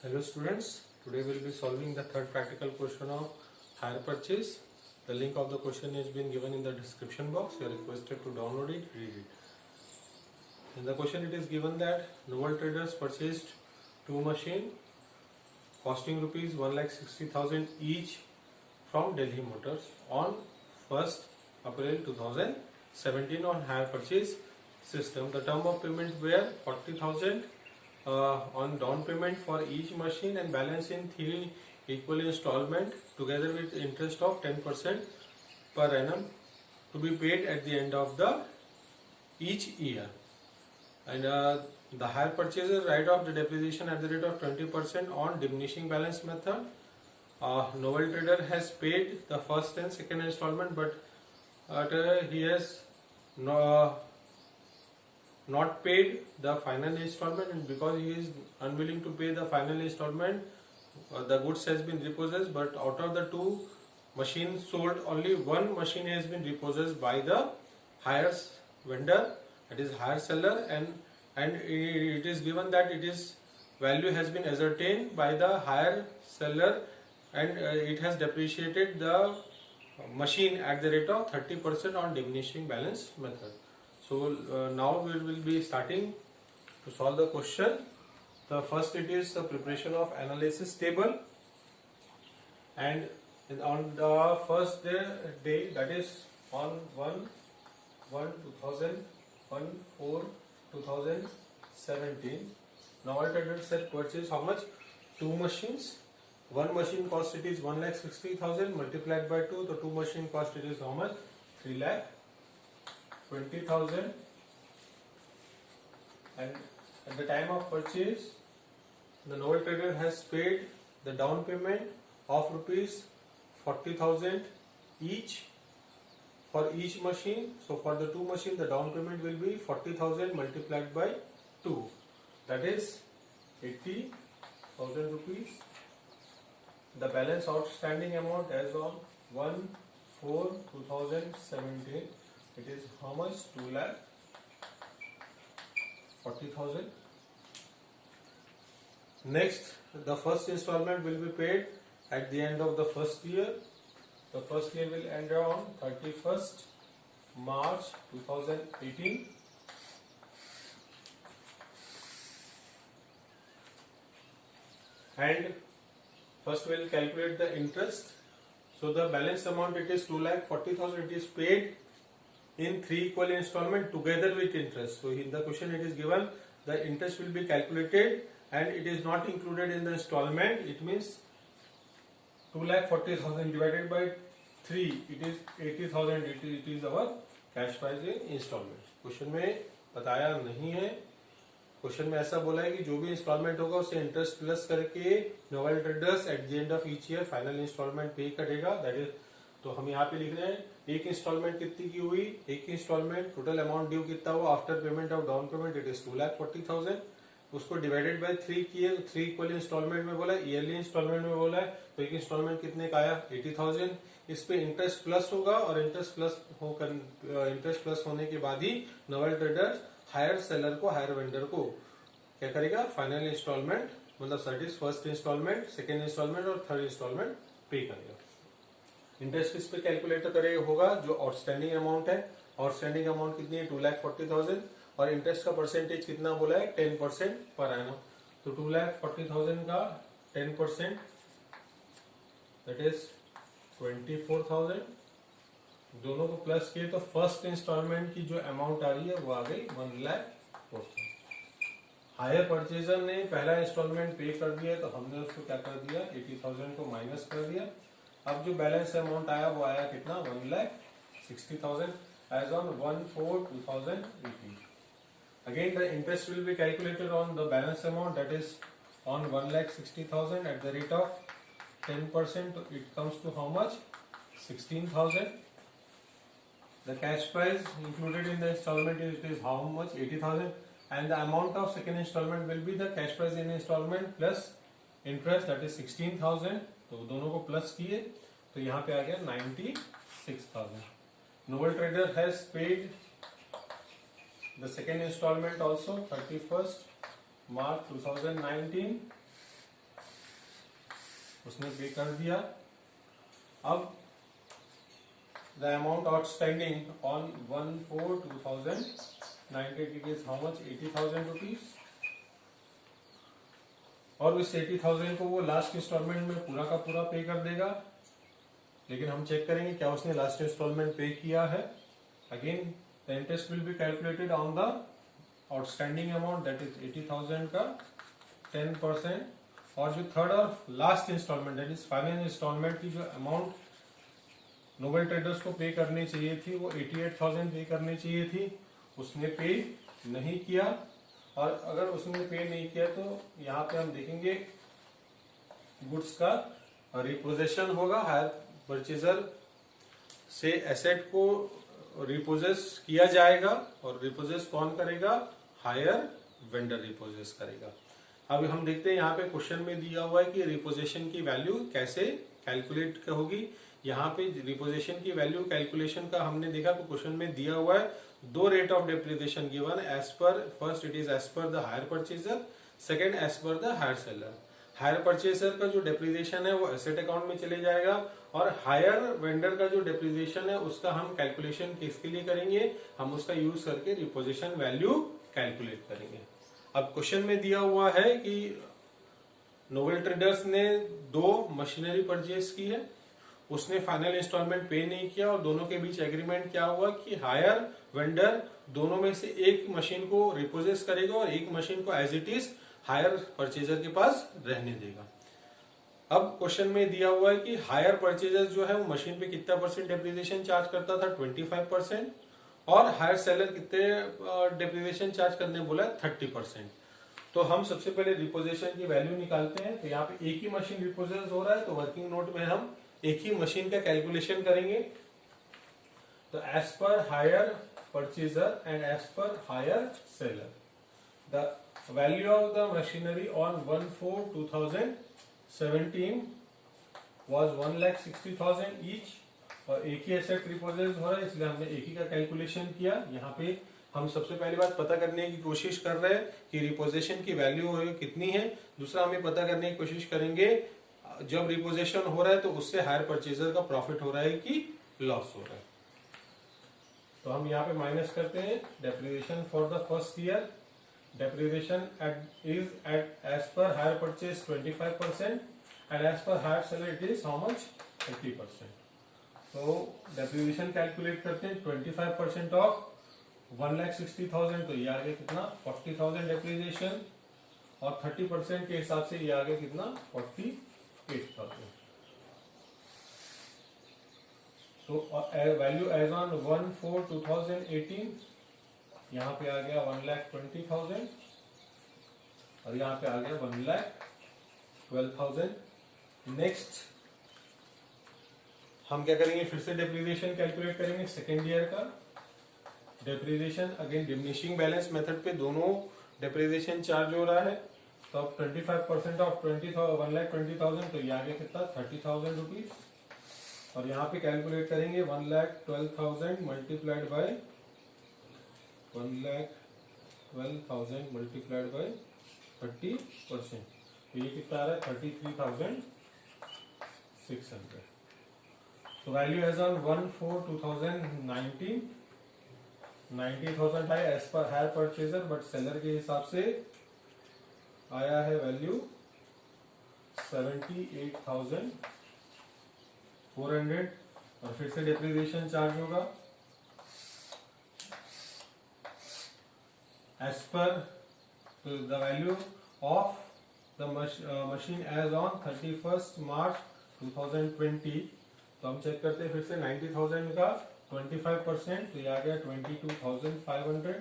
Hello students, today we will be solving the third practical question of hire purchase. The link of the question has been given in the description box. You are requested to download it, read it. In the question it is given that Novel Traders purchased two machines costing rupees 1,60,000 each from Delhi Motors on 1st April 2017 on hire purchase system. The term of payment were 40,000 on down payment for each machine and balance in 3 equal installment together with interest of 10% per annum to be paid at the end of the each year. And the hire purchaser write off the depreciation at the rate of 20% on diminishing balance method. Novel Trader has paid the first and second installment, but he has not paid the final installment, and because he is unwilling to pay the final installment, the goods has been repossessed. But out of the two machines sold, only one machine has been repossessed by the hire vendor, that is hire seller, and it is given that it is value has been ascertained by the hire seller, and it has depreciated the machine at the rate of 30% on diminishing balance method. So now we will be starting to solve the question. The first it is the preparation of analysis table, and on the first day, that is on 1/1/2017, Novel Traders had purchased how much? Two machines. One machine cost it is 1,60,000 multiplied by 2. The two machine cost it is how much? 3,20,000. And at the time of purchase, the Novel Trader has paid the down payment of rupees 40,000 each for each machine. So for the two machines, the down payment will be 40,000 multiplied by 2. That is 80,000 rupees. The balance outstanding amount as on 1/4/2017, it is how much? 2,40,000. Next, the first installment will be paid at the end of the first year. The first year will end on 31st March 2018. And first we will calculate the interest. So the balance amount, it is 2,40,000. It is paid in 3 equal installment together with interest. So in the question it is given the interest will be calculated and it is not included in the installment. It means 2,40,000 divided by 3, it is 80,000. It is our cash price in installment. Question में बताया नहीं है. Question में ऐसा बोला है कि जो भी इंस्टॉलमेंट होगा उसे इंटरेस्ट प्लस करके Novel Traders at the end of each year final installment pay करेगा. दैट इज, तो हम यहाँ पे लिख रहे हैं एक इंस्टॉलमेंट कितनी की हुई, एक इंस्टॉलमेंट टोटल अमाउंट ड्यू कितना हुआ after payment of down payment, it is 2,40,000. उसको डिवाइडेड बाय 3 किए, 3 इक्वल इंस्टॉलमेंट में बोला है, ईयरली इंस्टॉलमेंट में बोला है, तो एक इंस्टॉलमेंट कितने का आया? 80,000. इस पे इंटरेस्ट प्लस होगा और इंटरेस्ट प्लस होने के बाद ही नोवेल ट्रेडर्स हायर सेलर को, हायर वेंडर को क्या करेगा? फाइनल इंस्टॉलमेंट, मतलब फर्स्ट इंस्टॉलमेंट, सेकेंड इंस्टॉलमेंट और थर्ड इंस्टॉलमेंट पे करेगा. इंटरेस्ट किस पे कैलकुलेट करेगा? होगा जो आउटस्टैंडिंग अमाउंट है. आउटस्टैंडिंग अमाउंट कितनी है? 2,40,000. और इंटरेस्ट का परसेंटेज कितना बोला है? 10% पर एनम. तो 2,40,000 का 10%, दैट इज 24,000. दोनों को प्लस किए तो फर्स्ट इंस्टॉलमेंट की जो अमाउंट आ रही है वो आ गई 1,04,000. हायर परचेजर ने पहला इंस्टॉलमेंट पे कर दिया तो हमने उसको क्या कर दिया? 80,000 को माइनस कर दिया. अब जो बैलेंस अमाउंट आया वो आया कितना? 1,60,000 as on 1/4/2018. Again the interest will be calculated on the balance amount, that is on 1,60,000 at the rate of 10%. It comes to how much? 16,000. The cash price included in the installment it is how much? 80,000. And the amount of second installment will be the cash price in installment plus interest, that is 16,000. तो दोनों को plus किए तो यहाँ पे आ गया 96,000. Novel Trader has paid the second installment also 31st March 2019 उसने पे कर दिया। अब the amount outstanding on 1/4/2019 it is how much 80,000 rupees, और इस 80,000 को वो लास्ट इंस्टॉलमेंट में पूरा का पूरा पे कर देगा। लेकिन हम चेक करेंगे क्या उसने लास्ट इंस्टॉलमेंट पे किया है। Again the interest will be calculated on the outstanding amount that is 80,000 का 10%, और जो थर्ड और last installment that is final installment की जो अमाउंट नोबल ट्रेडर्स को पे करनी चाहिए थी वो 88,000 पे करनी चाहिए थी, उसने पे नहीं किया। और अगर उसने पे नहीं किया तो यहाँ पे हम देखेंगे गुड्स का रिपोजेशन होगा। हायर परचेजर से एसेट को रिपोजेस किया जाएगा, और रिपोजेस कौन करेगा? हायर वेंडर रिपोजेस करेगा। अब हम देखते हैं यहाँ पे क्वेश्चन में दिया हुआ है कि रिपोजेशन की वैल्यू कैसे कैलकुलेट होगी। यहाँ पे रिपोजेशन की वैल्यू कैलकुलेशन का हमने देखा तो क्वेश्चन में दिया हुआ है दो rate of depreciation given as per, first it is as per the hire purchaser, second as per the hire seller. Hire purchaser का जो डेप्रिसिएशन है वो एसेट अकाउंट में चले जाएगा, और हायर वेंडर का जो डेप्रिसिएशन है उसका हम कैलकुलेशन किसके लिए करेंगे? हम उसका यूज करके रिपोजिशन वैल्यू कैलकुलेट करेंगे। अब क्वेश्चन में दिया हुआ है कि नोवेल ट्रेडर्स ने 2 मशीनरी परचेज की है, उसने फाइनल इंस्टॉलमेंट पे नहीं किया, और दोनों के बीच एग्रीमेंट क्या हुआ कि हायर वेंडर दोनों में से एक मशीन को रिपोजेस करेगा और एक मशीन को as it is hire purchaser के पास रहने देगा। अब क्वेश्चन में दिया हुआ है कि हायर परचेजर जो है वो मशीन पे कितना % डेप्रिसिएशन चार्ज करता था? 25%, और हायर सेलर कितने डेप्रिसिएशन चार्ज करने बोला है? 30%। तो हम सबसे पहले रिपोजिशन की वैल्यू निकालते हैं। तो यहाँ पे एक ही मशीन रिपोजेस हो रहा है, तो वर्किंग नोट में हम एक ही मशीन का कैलकुलेशन करेंगे। तो as per hire purchaser and as per hire seller the value of the machinery on 1/4/2017 was 1,60,000 each, और एक ही एसेट रिपोजेस हो रहा है इसलिए हमने एक ही का कैलकुलेशन किया। यहाँ पे हम सबसे पहली बात पता करने की कोशिश कर रहे हैं कि रिपोजिशन की वैल्यू कितनी है। दूसरा हमें पता करने की कोशिश करेंगे जब रिपोजिशन हो रहा है तो उससे हायर परचेजर का प्रॉफिट हो रहा है कि लॉस हो रहा है। तो हम यहाँ पे माइनस करते हैं depreciation for the first year. Depreciation is at as per hire purchase 25% and as per hire seller it is how much 80%। तो डेप्रिसिएशन कैलकुलेट करते हैं 25% ऑफ 1,60,000, तो ये आ गया कितना? 40,000 डेप्रिसिएशन, और 30% के हिसाब से ये आ गया कितना? 48,000। तो वैल्यू एज ऑन 1/4/2018 यहाँ पे आ गया 1,20,000, और यहाँ पे आ गया 1,12,000। नेक्स्ट हम क्या करेंगे? फिर से डेप्रिसिएशन कैलकुलेट करेंगे सेकेंड ईयर का। Depreciation again diminishing balance method पे दोनों डेप्रिसिएशन चार्ज हो रहा है। तो अब 25% ऑफ 1,20,000, तो ये आ गया कितना? 30,000 रुपीज, और यहाँ पे कैलकुलेट करेंगे 1,12,000 मल्टीप्लाइड बाय 30%, तो ये कितना आ रहा है? 33,600। तो वैल्यू एज ऑन 1/4/2019 90,000 है as per hire purchaser, but seller के हिसाब से आया है वैल्यू 78,400, और फिर से डेप्रिसिएशन चार्ज होगा as per the value of the machine as on 31 March 2020। तो हम चेक करते हैं फिर से 90,000 का 25%, तो ये आ गया 22,500।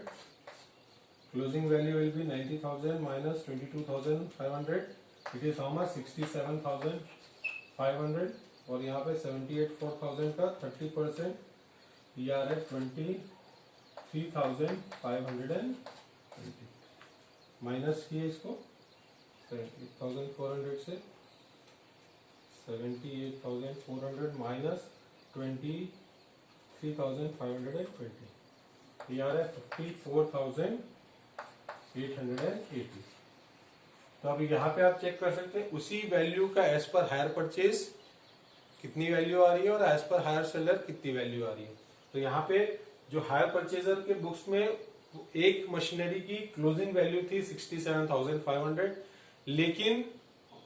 Closing value will be 90,000 minus 22,500, it is how much? 67,500, और यहाँ पे 78,400 का 30%, ये आ रहा है 23,520। माइनस किए इसको 8,400 से, 78,400 माइनस 23,520, ये आ रहा है 54,880। तो अब यहाँ पे आप चेक कर सकते हैं उसी वैल्यू का एज पर हायर परचेज कितनी वैल्यू आ रही है और एज पर हायर सेलर कितनी वैल्यू आ रही है। तो यहाँ पे जो हायर परचेजर के बुक्स में एक मशीनरी की क्लोजिंग वैल्यू थी 67,500, लेकिन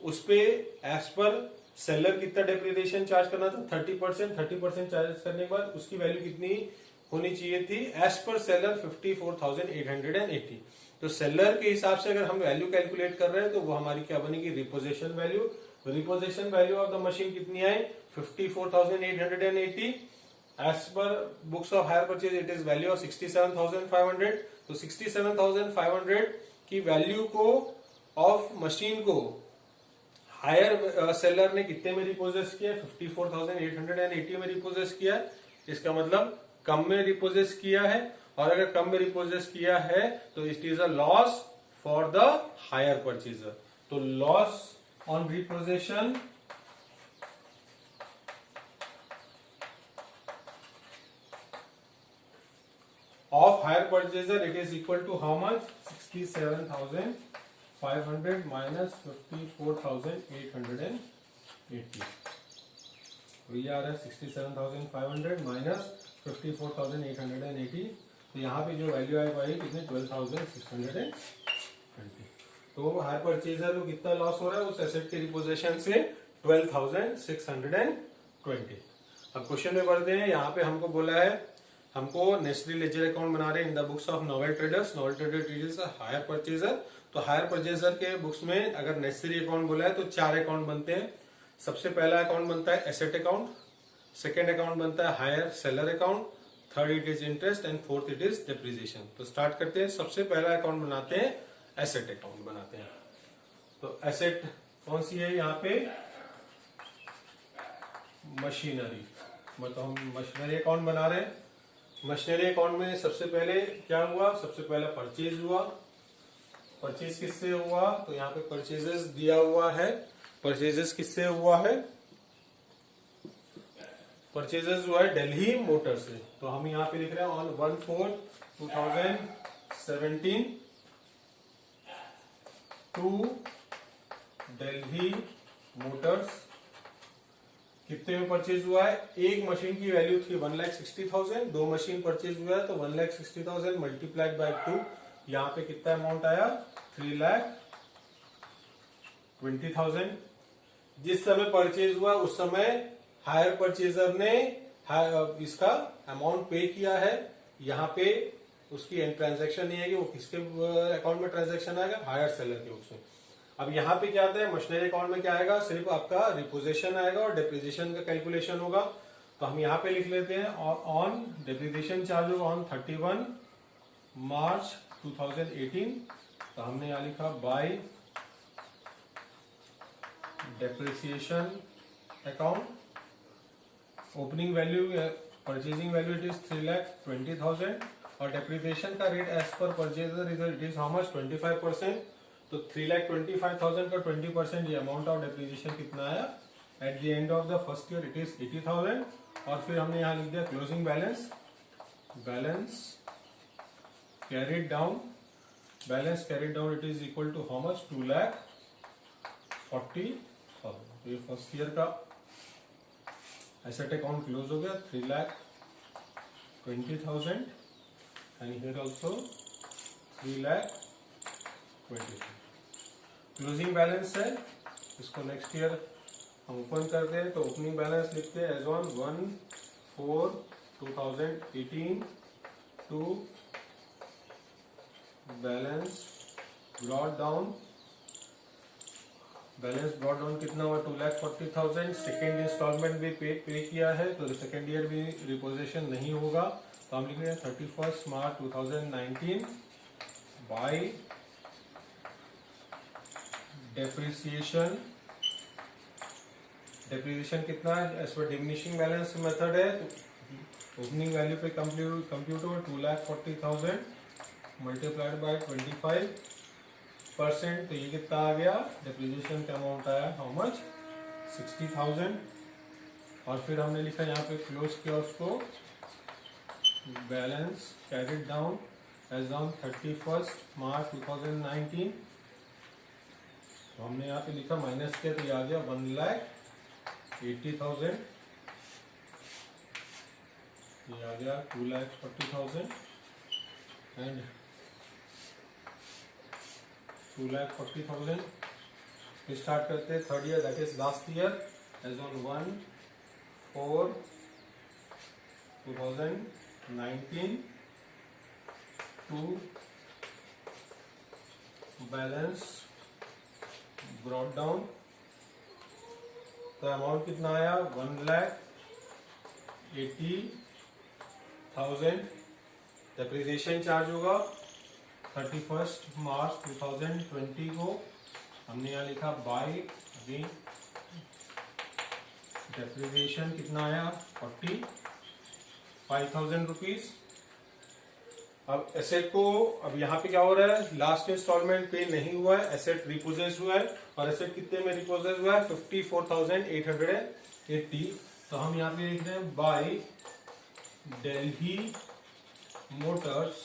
उस पे एज पर सेलर कितना डेप्रिसिएशन चार्ज करना था 30%। 30% चार्ज करने के बाद उसकी वैल्यू कितनी होनी चाहिए थी एज पर सेलर 54,880। तो सेलर के हिसाब से अगर हम वैल्यू कैलकुलेट कर रहे हैं तो वो हमारी क्या बनेगी repossession value. Repossession value of the machine कितनी आई 54,880। As per books of hire purchase it is value of 67,500। तो 67,500 की वैल्यू को ऑफ मशीन को हायर सेलर ने कितने में रिपोजेस किया 54,880 में रिपोजेस किया। इसका मतलब कम में रिपोजेस किया है, और अगर कम में रिपोजेस किया है तो it is a loss for the hire purchaser. तो loss on repossession of higher purchaser it is equal to how much 67,500 minus 54,880। ये आ रहा है 67,500 माइनस 54,880। तो यहाँ पे जो वैल्यू आई पाई कितने 12,620। तो हायर परचेजर को कितना लॉस हो रहा है उस एसेट के रिपोजिशन से 12,620। अब क्वेश्चन में पढ़ते हैं। यहाँ पे हमको बोला है हमको नेसेसरी लेजर अकाउंट बना रहे हैं in the books of Novel Traders. Novel Trader is hire purchaser. तो हायर परचेजर के बुक्स में अगर नेसेसरी अकाउंट बोला है तो 4 अकाउंट बनते हैं। सबसे पहला अकाउंट बनता है एसेट अकाउंट, सेकेंड अकाउंट बनता है hire seller account, third it is interest and fourth it is depreciation. तो स्टार्ट करते हैं। सबसे पहला अकाउंट बनाते हैं एसेट अकाउंट बनाते हैं। तो एसेट कौन सी है यहाँ पे मशीनरी, मतलब हम मशीनरी अकाउंट बना रहे हैं। मशीनरी अकाउंट में सबसे पहले क्या हुआ, सबसे पहला परचेज हुआ। परचेज किससे हुआ तो यहाँ पे परचेजेस दिया हुआ है। परचेजेस किससे हुआ है, परचेजेस हुआ है दिल्ली मोटर से। तो हम यहाँ पे लिख रहे हैं ऑन 1/4/2017 टू दिल्ली मोटर्स। कितने में परचेज हुआ है, एक मशीन की वैल्यू थी 1,60,000, 2 मशीन परचेज हुआ है तो 1,60,000 मल्टीप्लाइड बाय 2, यहाँ पे कितना अमाउंट आया 3,20,000। जिस समय परचेज हुआ उस समय हायर परचेजर ने इसका अमाउंट पे किया है। यहाँ पे उसकी ट्रांजैक्शन नहीं है कि वो किसके अकाउंट में ट्रांजैक्शन आएगा, हायर सेलर के उसमें। अब यहाँ पे क्या आता है मशीनरी अकाउंट में क्या आएगा, सिर्फ आपका रिपोजिशन आएगा और डेप्रिसिएशन का कैलकुलेशन होगा। तो हम यहाँ पे लिख लेते हैं ऑन डेप्रिसिएशन चार्ज होगा ऑन 31 मार्च 2018। तो हमने यहाँ लिखा by depreciation account. Opening value purchasing value it is 3,20,000 और डेप्रिसिएशन का rate as per purchaser it is how much 25%। तो 3,25,000 का 20% ये अमाउंट ऑफ डेप्रिसिएशन कितना आया at the end of the first year it is 80,000। और फिर हमने यहाँ लिख दिया closing balance, balance carried down, balance carried down it is equal to how much 2,40,000। ये फर्स्ट ईयर का एसेट अकाउंट क्लोज हो गया 3,20,000 and here also 3,20,000 closing balance है। इसको नेक्स्ट ईयर हम ओपन करते हैं तो ओपनिंग बैलेंस लिखते हैं as on 1/4/2018 to balance brought down. Balance brought down कितना हुआ 2,40,000। सेकेंड इंस्टॉलमेंट भी पे किया है तो सेकेंड ईयर भी रिपोजिशन नहीं होगा। तो हम लिख रहे हैं 31 मार्च 2019 बाय डेप्रिसिएशन। डेप्रिसिएशन कितना है as per diminishing balance method है तो ओपनिंग वैल्यू पे कंप्यूट हो 2,40,000 मल्टीप्लाइड बाय 25%। तो ये कितना आ गया डेप्रिसिएशन का अमाउंट आया हाउ मच 60,000। और फिर हमने लिखा यहाँ पे क्लोज किया उसको balance carried down as on 31 March 2019 तो हमने यहाँ पे लिखा माइनस किया तो ये आ गया 1,80,000, ये आ गया 2,40,000 एंड 2,40,000। स्टार्ट करते हैं third year, that is last year, as on 1/4/2019 to balance brought down. तो अमाउंट कितना आया 1,80,000। डेप्रिसिएशन चार्ज होगा 31 मार्च 2020 को। हमने यहाँ लिखा बाय दी डेप्रिसिएशन कितना आया 45,000 रुपीज। अब एसेट को, अब यहाँ पे क्या हो रहा है, लास्ट इंस्टॉलमेंट पे नहीं हुआ है, एसेट रिपोजेस हुआ है, और एसेट कितने में रिपोजेस हुआ है 54,880। तो हम यहाँ पे लिख रहे हैं by Delhi motors,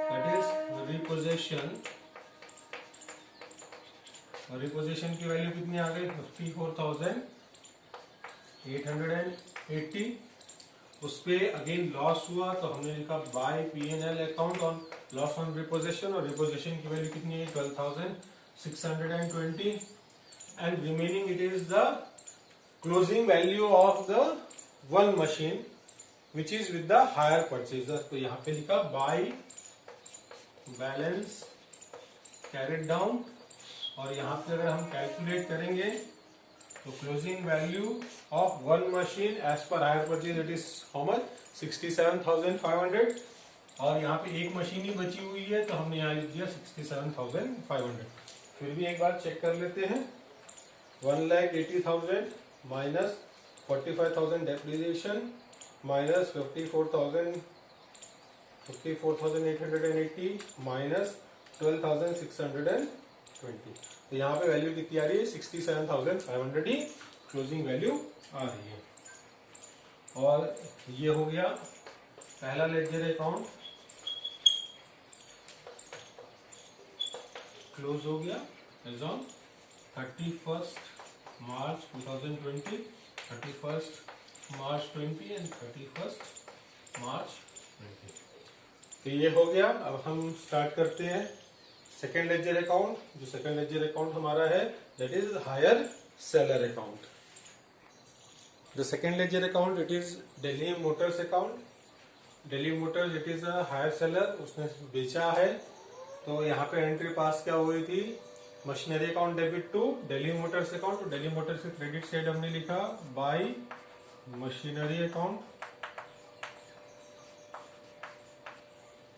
that is repossession. Repossession की वैल्यू कितनी आ गई 54,880। उस पे अगेन लॉस हुआ तो हमने लिखा by P&L account on loss on repossession, और रिपोजिशन की वैल्यू कितनी है 12,620 and remaining it is the closing value of the one machine which is with the hire purchaser. तो यहाँ पे लिखा बाय बैलेंस कैरिड डाउन, और यहाँ पे अगर हम कैलकुलेट करेंगे तो closing value of one machine as per hire purchase it is how much 67,500, और यहाँ पे एक मशीन ही बची हुई है तो हमने यहाँ लिख दिया 67,500। फिर भी एक बार चेक कर लेते हैं, 1,80,000 माइनस 45,000 डेप्रिसिएशन माइनस 54,880 माइनस 12,620। तो यहाँ पे वैल्यू कितनी आ रही है 67,500 ही क्लोजिंग वैल्यू आ रही है। और ये हो गया पहला लेजर अकाउंट क्लोज हो गया as on 31 March 2020, 31 March 20 and 31 March 20। तो ये हो गया। अब हम स्टार्ट करते हैं सेकेंड लेजर अकाउंट। जो सेकेंड लेजर अकाउंट हमारा है that is hire seller account. The second ledger account it is Delhi Motors account. Delhi Motors it is a hire seller, उसने बेचा है। तो यहाँ पे एंट्री पास क्या हुई थी, machinery account debit to Delhi Motors account. तो दिल्ली मोटर्स के क्रेडिट साइड हमने लिखा बाय मशीनरी अकाउंट।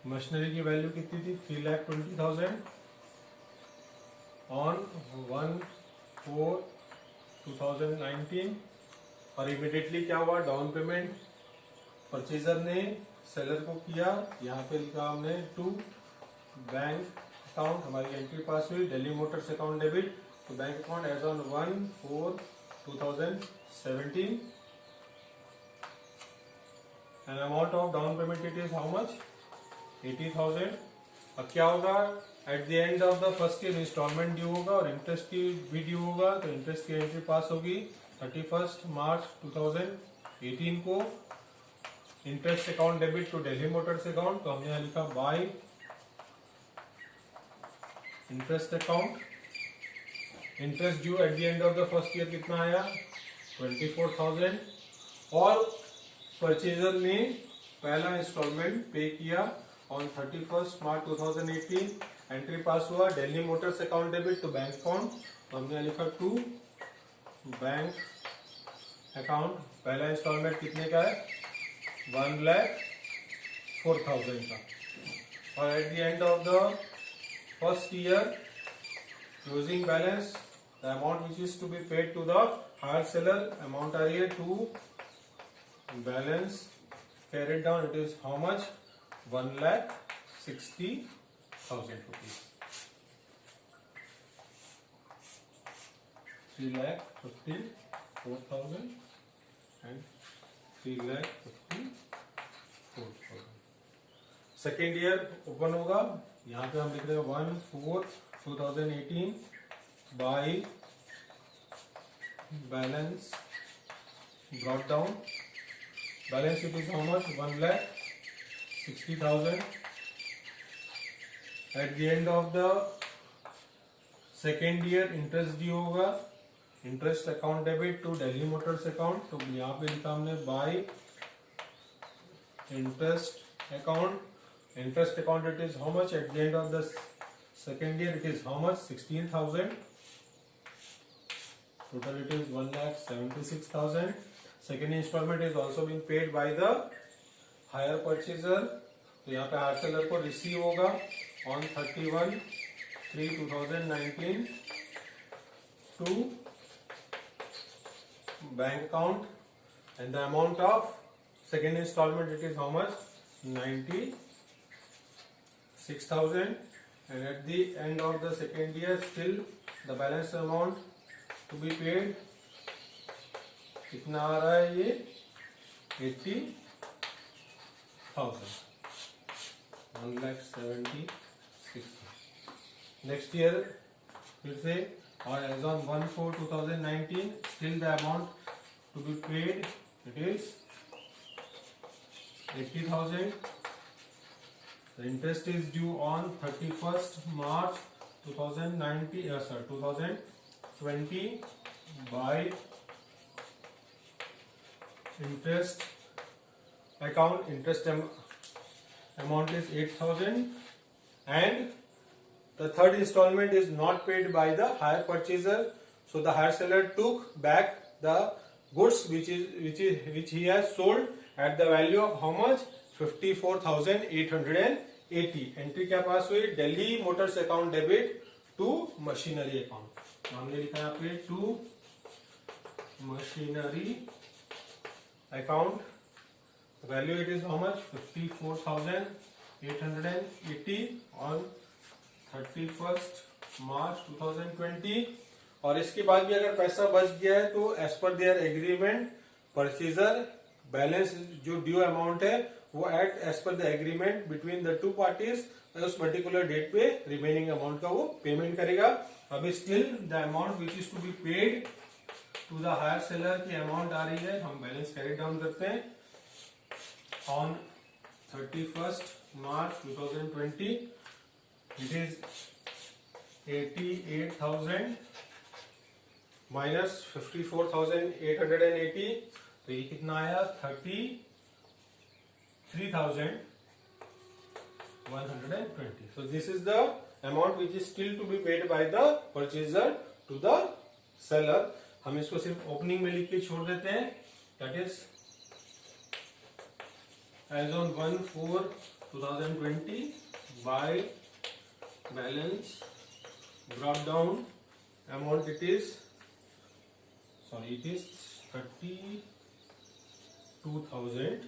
मशीनरी की वैल्यू कितनी थी 3,20,000 ऑन 1/4/2019। और इमीडिएटली क्या हुआ, डाउन पेमेंट परचेजर ने सेलर को किया। यहाँ पे लिखा हमने टू बैंक अकाउंट, हमारी एंट्री पास हुई दिल्ली मोटर्स अकाउंट डेबिट तो bank account as on 1/4/2017 and amount of down payment it is how much 80,000। अब क्या होगा, at the end of the first year installment due होगा और इंटरेस्ट की भी ड्यू होगा। तो इंटरेस्ट की एंट्री पास होगी 31 मार्च 2018 को। Interest account debit to Delhi Motors account, तो हमने यहाँ लिखा by interest account. Interest due at the end of the first year कितना आया 24,000, और परचेजर ने पहला इंस्टॉलमेंट पे किया ऑन 31 मार्च 2018। एंट्री पास हुआ Delhi Motors account debit to bank account, तो हमने लिखा टू बैंक अकाउंट। पहला इंस्टॉलमेंट कितने का है 1,04,000 का। और at the end of the first year closing balance the amount which is to be paid to the hire seller, amount आ रही है to balance carried down it is how much 1,60,000 rupees, 3,54,000 and 3,54,000। Second year open होगा, यहाँ पे हम लिख रहे हैं 1/4/2018 by balance brought down. Balance sheet is how much? 1,60,000. At the end of the second year interest due होगा. Interest account debit to Delhi Motors account. तो यहाँ पे लिखा हमने by interest account. Interest account it is how much at the end of the second year? It is how much? 16,000. Total it is 1,76,000. Second installment is also being paid by the hire purchaser. तो यहाँ पे hire seller को receive होगा on 31/3/2019 to bank account, and the amount of second installment it is how much? 96,000. and at the end of the second year still the balance amount to be paid कितना आ रहा है? ये 80,000. 1,76,000. Next year फिर से और as on 1/4/2019 still the amount to be paid it is 80,000. The interest is due on 31st March 2020 by interest account. Interest amount is 8,000, and the third installment is not paid by the hire purchaser, so the hire seller took back the goods which he has sold at the value of how much? 54,880. Entry क्या pass हुई? Delhi Motors account debit to machinery account. तो हमने लिखा यहाँ पे to machinery account. Value it is how much? 54,880 on 31st March 2020. और इसके बाद भी अगर पैसा बच गया है तो as per their agreement purchaser balance जो ड्यू अमाउंट है वो as per the agreement between the two parties उस पर्टिकुलर डेट पे रिमेनिंग अमाउंट का वो पेमेंट करेगा. अभी still the amount which is to be paid to the hire seller की अमाउंट आ रही है. हम बैलेंस कैरी डाउन करते हैं. On 31st March 2020 it is 88,000 minus 54,880. तो ये कितना आया? 33,120. So this is the amount which is still to be paid by the purchaser to the seller. हम इसको सिर्फ ओपनिंग में लिख के छोड़ देते हैं. That is as on 1/4/2020 by balance brought down amount it is 32,000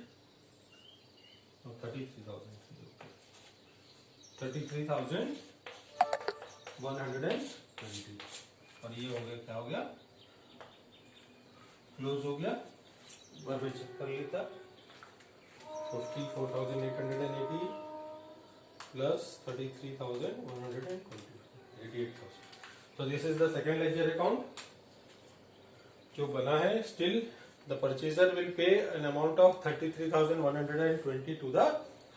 no 33,120. और ये हो गया, क्या हो गया? क्लोज हो गया. बार बार चेक कर लेता. 54,880 plus 33,120, 88,000. So this is the second ledger account जो बना है. Still the purchaser will pay an amount of 33,120 to the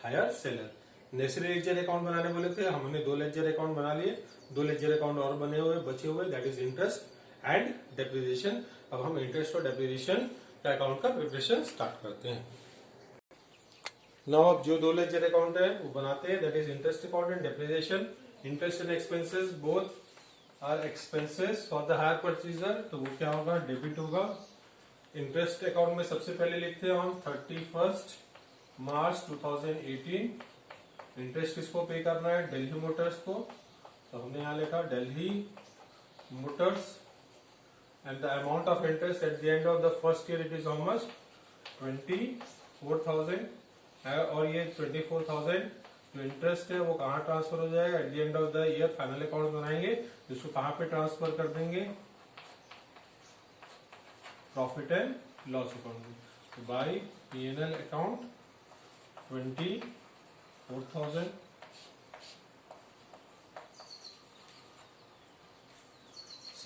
higher seller. Next ledger account बनाने बोले थे, हमने दो लेजर अकाउंट बना लिए. दो लेजर अकाउंट और बने हुए बचे हुए, that is interest and depreciation. अब हम इंटरेस्ट और डेप्रिसिएशन का अकाउंट का प्रिपरेशन स्टार्ट करते हैं. नाउ अब जो दो लेजर अकाउंट है वो बनाते हैं, that is interest account and depreciation. Interest and expenses both are expenses for the hire purchaser. तो वो क्या होगा? डेबिट होगा. इंटरेस्ट अकाउंट में सबसे पहले लिखते हैं ऑन 31st March 2018. इंटरेस्ट किसको पे करना है? दिल्ली मोटर्स को. तो हमने यहाँ लिखा Delhi Motors and the amount of interest eight the end of the first year it is how much? 24,000. और ये 24,000 जो इंटरेस्ट है वो कहाँ ट्रांसफर हो जाएगा? At the end of the year final account बनाएंगे, जिसको कहाँ पे ट्रांसफर कर देंगे? Profit and loss account. By P&L account 24,000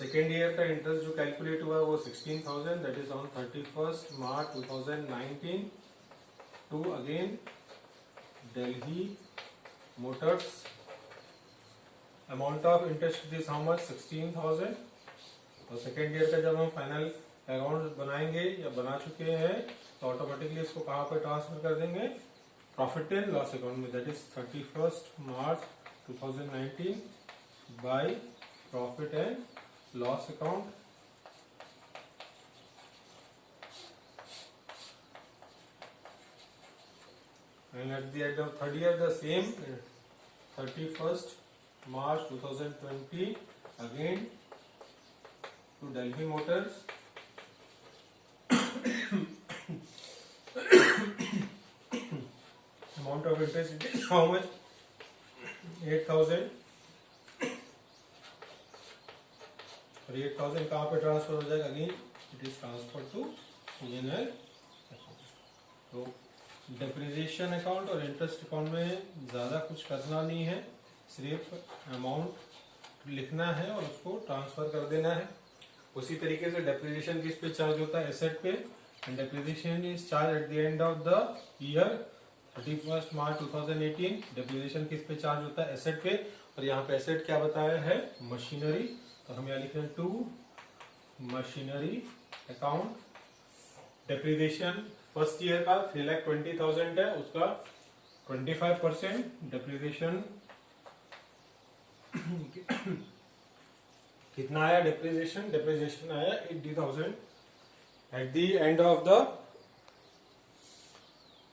second year का इंटरेस्ट जो कैलकुलेट हुआ वो 16,000 that is on 31st March 2019 to again Delhi Motors. Amount of interest is how much 16,000। और सेकेंड ईयर का जब हम फाइनल अकाउंट बनाएंगे या बना चुके हैं तो ऑटोमेटिकली इसको कहाँ पे ट्रांसफर कर देंगे, प्रॉफिट एंड लॉस अकाउंट में, that is 31st March 2019 by profit and loss account. And at the end of third year, the same 31st March 2020 again to Delhi Motors amount of interest is how much 8,000 और 8,000 कहाँ पे transfer हो जाएगा, again it is transfer to P&L account. तो depreciation account और interest account में ज्यादा कुछ करना नहीं है, सिर्फ अमाउंट लिखना है और उसको ट्रांसफर कर देना है। उसी तरीके से डेप्रिसिएशन किस पे चार्ज होता है, एसेट पे, and depreciation is charge at the end of the year 31st March 2018। Depreciation किस पे चार्ज होता है, एसेट पे, और यहाँ पे एसेट क्या बताया है, मशीनरी। तो हम यहाँ लिख रहे हैं to machinery account. Depreciation first year का 3,20,000 है, उसका 25% डेप्रिसिएशन कितना आया, डेप्रिसिएशन आया 80,000 eight the end of the.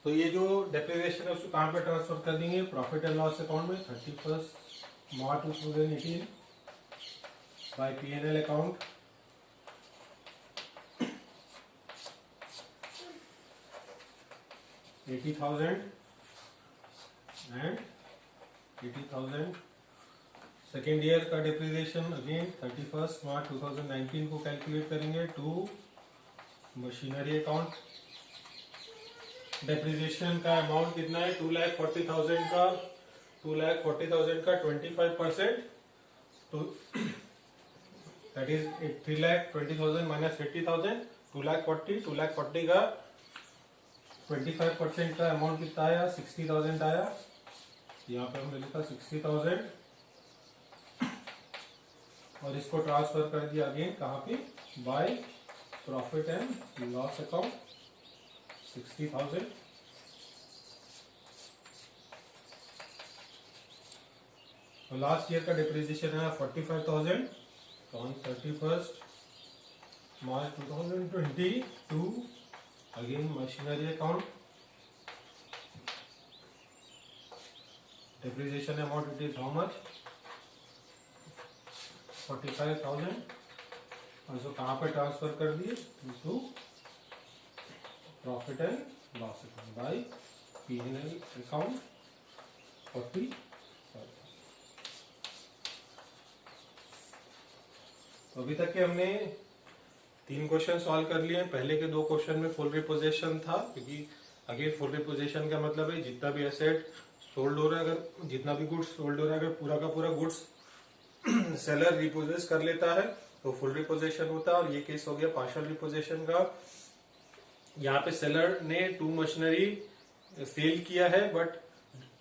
तो ये जो डेप्रिसिएशन है उसको कहां पे ट्रांसफर कर देंगे, प्रॉफिट एंड लॉस अकाउंट में 31st March 2018 by P&L account. $80,000 and 80,000 second year का डेप्रिसिएशन अगेन 31st March 2019 को कैलकुलेट करेंगे टू मशीनरी अकाउंट। डेप्रिसिएशन का अमाउंट कितना है, 2,40,000 का 25%, तो दैट इज 3,20,000 माइनस 80,000, 2,40 का 25% का अमाउंट कितना आया, 60,000 आया। यहाँ पे हमने लिखा 60,000 और इसको ट्रांसफर कर दिया अगेन कहाँ पे, by profit and loss account 60,000। तो लास्ट ईयर का डिप्रिसिएशन है 45,000। तो on 31st March 2022 again machinery account depreciation amount it is how much 45,000 और इसको कहाँ पे ट्रांसफर कर दिए to profit and loss account by P&L account 40। तो अभी तक के हमने 3 क्वेश्चन सॉल्व कर लिए। पहले के 2 क्वेश्चन में फुल रिपोजिशन था, क्योंकि अगेन फुल रिपोजिशन का मतलब है जितना भी एसेट सोल्ड हो रहा है, अगर जितना भी गुड्स सोल्ड हो रहा है, अगर पूरा का पूरा गुड्स सेलर रिपोजेस कर लेता है तो फुल रिपोजिशन होता है। और ये केस हो गया पार्शियल रिपोजिशन का। यहाँ पे सेलर ने 2 मशीनरी सेल किया है, बट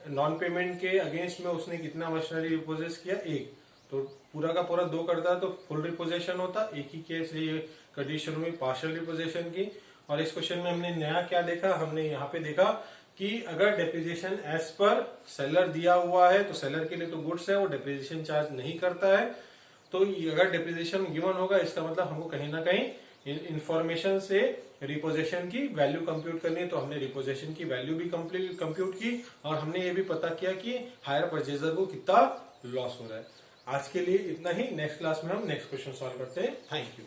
नॉन पेमेंट के अगेंस्ट में उसने कितना मशीनरी रिपोजेस किया, 1। तो पूरा का पूरा 2 करता है तो फुल रिपोजिशन होता। एक ही केस ये कंडीशन हुई पार्शियल रिपोजिशन की। और इस क्वेश्चन में हमने नया क्या देखा, हमने यहाँ पे देखा कि अगर डेप्रिसिएशन एज पर सेलर दिया हुआ है तो सेलर के लिए तो गुड्स है, वो डेप्रिसिएशन चार्ज नहीं करता है। तो अगर डेप्रिसिएशन गिवन होगा इसका मतलब हमको कहीं ना कहीं इंफॉर्मेशन से रिपोजिशन की वैल्यू कंप्यूट करनी है। तो हमने रिपोजिशन की वैल्यू भी कंप्यूट की और हमने ये भी पता किया कि हायर परचेजर को कितना लॉस हो रहा है। आज के लिए इतना ही। नेक्स्ट क्लास में हम नेक्स्ट क्वेश्चन सॉल्व करते हैं। Thank you.